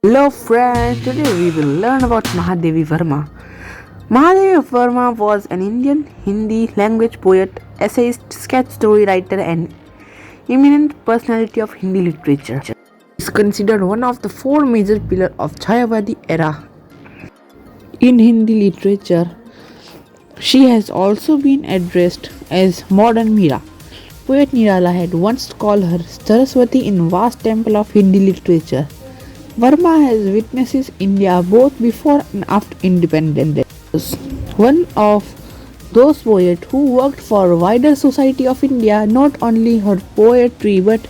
Hello friends, today we will learn about Mahadevi Verma. Mahadevi Verma was an Indian Hindi language poet, essayist, sketch story writer and eminent personality of Hindi literature. She is considered one of the four major pillars of Chayavadi era in Hindi literature. She has also been addressed as modern Meera. Poet Nirala had once called her Saraswati in vast temple of Hindi literature. Verma has witnessed India both before and after independence. One of those poets who worked for wider society of India, not only her poetry but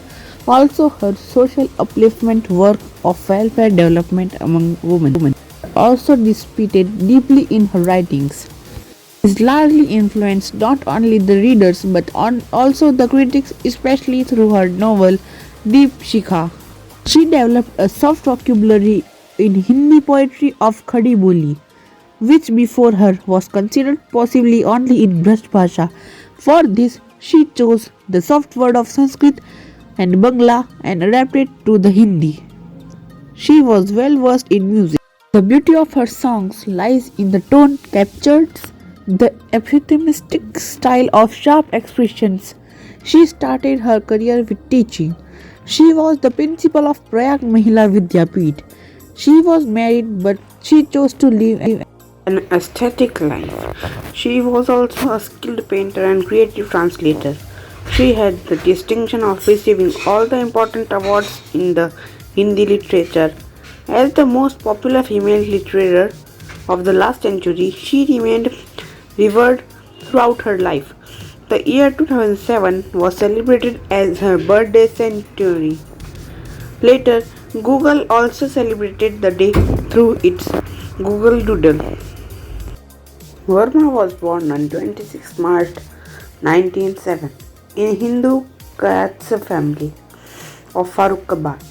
also her social upliftment work of welfare development among women. Also displayed deeply in her writings. Is largely influenced not only the readers but also the critics, especially through her novel Deep Shikha. She developed a soft vocabulary in Hindi poetry of Khadi Boli, which before her was considered possibly only in Braj Bhasha. For this, she chose the soft word of Sanskrit and Bangla and adapted to the Hindi. She was well versed in music. The beauty of her songs lies in the tone captured, the epitomistic style of sharp expressions. She started her career with teaching. She was the principal of Prayag Mahila Vidyapeeth. She was married but she chose to live an aesthetic life. She was also a skilled painter and creative translator. She had the distinction of receiving all the important awards in the Hindi literature. As the most popular female literature of the last century, she remained revered throughout her life. The year 2007 was celebrated as her birthday century. Later, Google also celebrated the day through its Google Doodle. Verma was born on 26 March 1907 in Hindu Kayatsa family of Farrukhabad,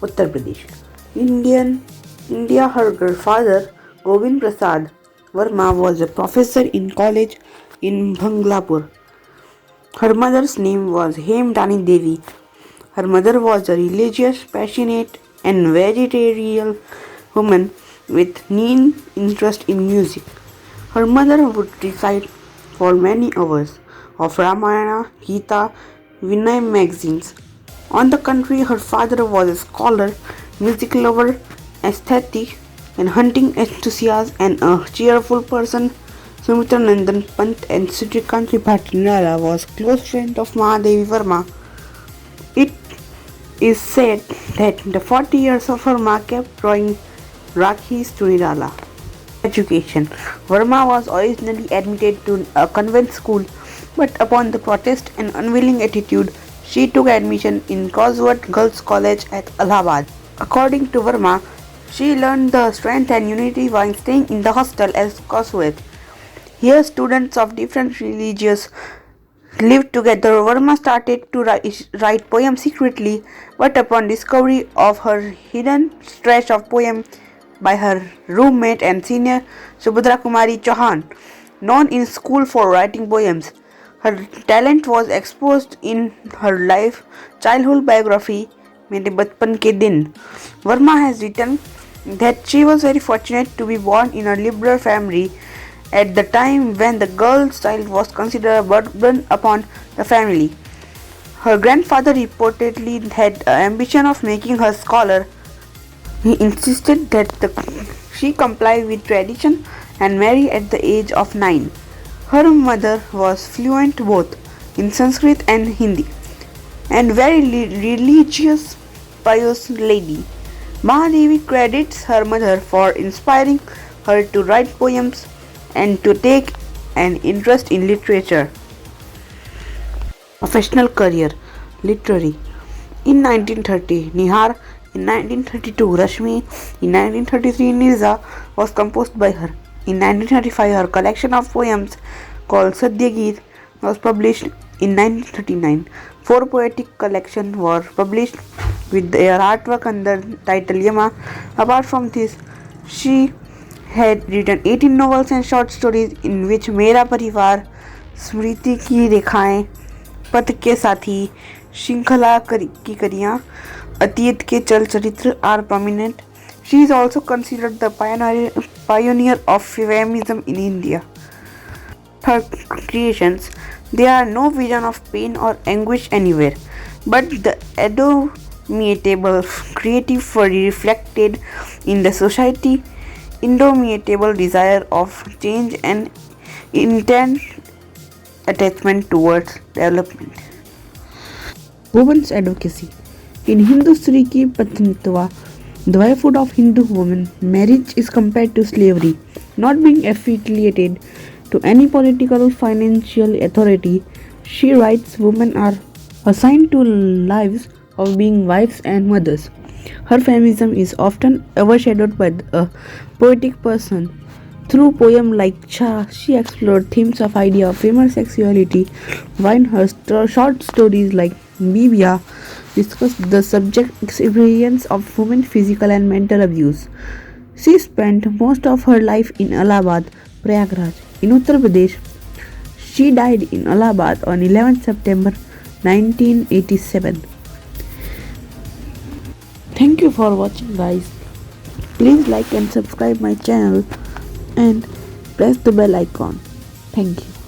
Uttar Pradesh. India, her father Govind Prasad Verma was a professor in college in Bhanglapur. Her mother's name was Hemdani Devi. Her mother was a religious, passionate, and vegetarian woman with keen interest in music. Her mother would recite for many hours of Ramayana, Gita, Vinay magazines. On the contrary, her father was a scholar, music lover, aesthetic, and hunting enthusiast, and a cheerful person. Sumitra Nandan Pant and Srikant Tripathi Nirala was close friend of Mahadevi Verma. It is said that the 40 years of Verma kept drawing Rakhis to Nirala. Education. Verma was originally admitted to a convent school, but upon the protest and unwilling attitude, she took admission in Cosworth Girls' College at Allahabad. According to Verma, she learned the strength and unity while staying in the hostel at Cosworth. Here, students of different religions lived together. Verma started to write poems secretly, but upon discovery of her hidden stash of poems by her roommate and senior Subhadra Kumari Chauhan, known in school for writing poems, her talent was exposed in her life childhood biography, Mere Bachpan Ke Din. Verma has written that she was very fortunate to be born in a liberal family at the time when the girl's child was considered a burden upon the family. Her grandfather reportedly had an ambition of making her scholar. He insisted that she comply with tradition and marry at the age of 9. Her mother was fluent both in Sanskrit and Hindi, and very religious, pious lady. Mahadevi credits her mother for inspiring her to write poems and to take an interest in literature. Professional career. Literary. In 1930, Nihar. In 1932, Rashmi. In 1933, Nirza was composed by her. In 1935, her collection of poems called Sadhya was published. In 1939, 4 poetic collections were published with their artwork under the title Yama. Apart from this, she had written 18 novels and short stories in which Mera Parivar, Smriti की रेखाएं, पथ के साथी, श्रृंखला की कड़ियाँ, अतीत के चल चरित्र are prominent. She is also considered the pioneer of feminism in India. Her creations, there are no vision of pain or anguish anywhere, but the indomitable creative fury reflected in the society, indomitable desire of change and intense attachment towards development. Women's advocacy. In Hindu Sri ki Patnitva, the wifehood of Hindu woman, marriage is compared to slavery, not being affiliated to any political financial authority. She writes women are assigned to lives of being wives and mothers. Her feminism is often overshadowed by a poetic person. Through poems like Cha, she explored themes of idea of female sexuality, while her short stories like Bibia discuss the subject experience of women's physical and mental abuse. She spent most of her life in Allahabad, Prayagraj, in Uttar Pradesh. She died in Allahabad on 11 September 1987. Thank you for watching, guys. Please like and subscribe my channel and press the bell icon. Thank you.